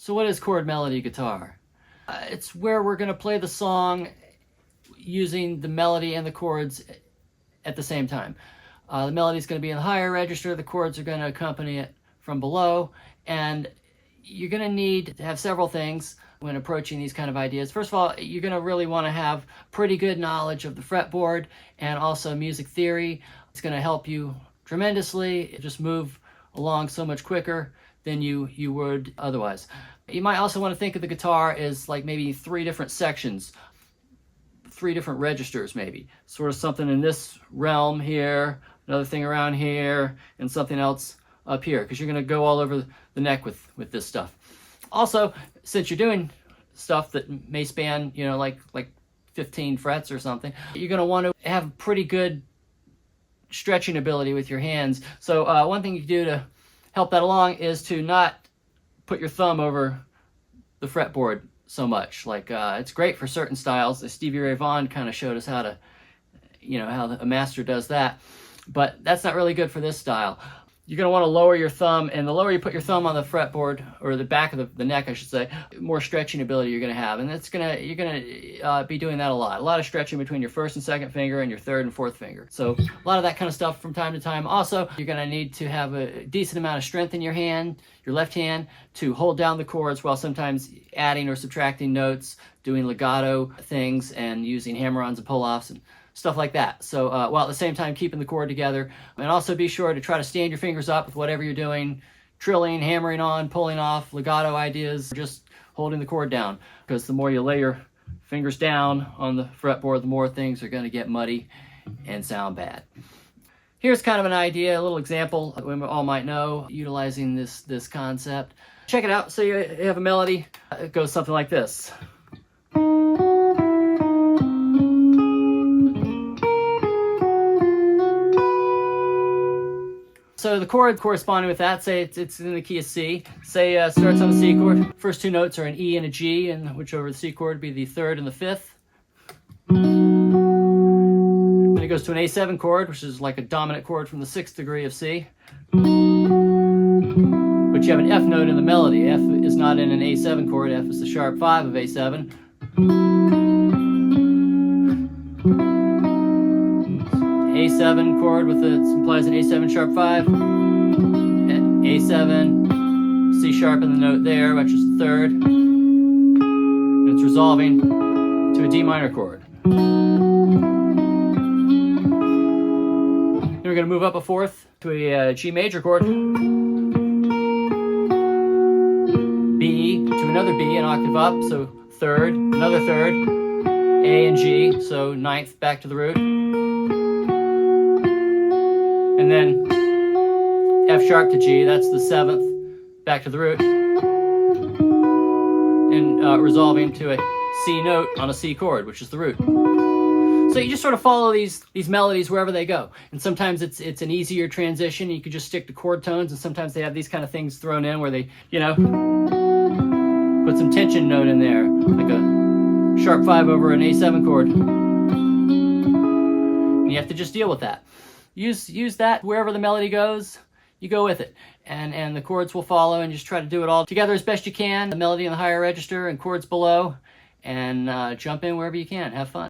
So what is chord melody guitar? It's where we're going to play the song using the melody and the chords at the same time. The melody is going to be in the higher register, the chords are going to accompany it from below, and you're going to need to have several things when approaching these kind of ideas. First of all, you're going to really want to have pretty good knowledge of the fretboard and also music theory. It's going to help you tremendously. Just move along so much quicker than you would otherwise. You might also want to think of the guitar as like maybe 3 different sections, 3 different registers maybe. Sort of something in this realm here, another thing around here, and something else up here, because you're going to go all over the neck with this stuff. Also, since you're doing stuff that may span, you know, like 15 frets or something, you're going to want to have pretty good stretching ability with your hands. So one thing you can do to help that along is to not put your thumb over the fretboard so much. Like it's great for certain styles. Stevie Ray Vaughan kind of showed us how to, you know, how a master does that, but that's not really good for this style. You're going to want to lower your thumb, and the lower you put your thumb on the fretboard, or the back of the neck, I should say, more stretching ability you're going to have. And you're going to be doing that a lot of stretching between your first and second finger and your third and fourth finger. So a lot of that kind of stuff from time to time. Also, you're going to need to have a decent amount of strength in your hand, your left hand, to hold down the chords while sometimes adding or subtracting notes, doing legato things, and using hammer-ons and pull-offs and stuff like that. So while at the same time keeping the chord together. And also be sure to try to stand your fingers up with whatever you're doing, trilling, hammering on, pulling off, legato ideas, just holding the chord down. Because the more you lay your fingers down on the fretboard, the more things are going to get muddy and sound bad. Here's kind of an idea, a little example we all might know, utilizing this concept. Check it out. So you have a melody. It goes something like this. So the chord corresponding with that, say it's in the key of C. Say starts on the C chord. First 2 notes are an E and a G, and which over the C chord would be the 3rd and the 5th. Then it goes to an A7 chord, which is like a dominant chord from the 6th degree of C. But you have an F note in the melody. F is not in an A7 chord. F is the sharp 5 of A7. A7 chord with it implies an A7 sharp 5, A7, C sharp in the note there, which is the 3rd, and it's resolving to a D minor chord. Then we're going to move up a 4th to a G major chord, B to another B, an octave up, so 3rd, another 3rd, A and G, so 9th back to the root. And then F sharp to G, that's the 7th, back to the root, and resolving to a C note on a C chord, which is the root. So you just sort of follow these melodies wherever they go. And sometimes it's an easier transition. You could just stick to chord tones, and sometimes they have these kind of things thrown in where they, you know, put some tension note in there, like a sharp 5 over an A7 chord. And you have to just deal with that. Use that wherever the melody goes, you go with it. And the chords will follow, and just try to do it all together as best you can. The melody in the higher register and chords below, and jump in wherever you can. Have fun.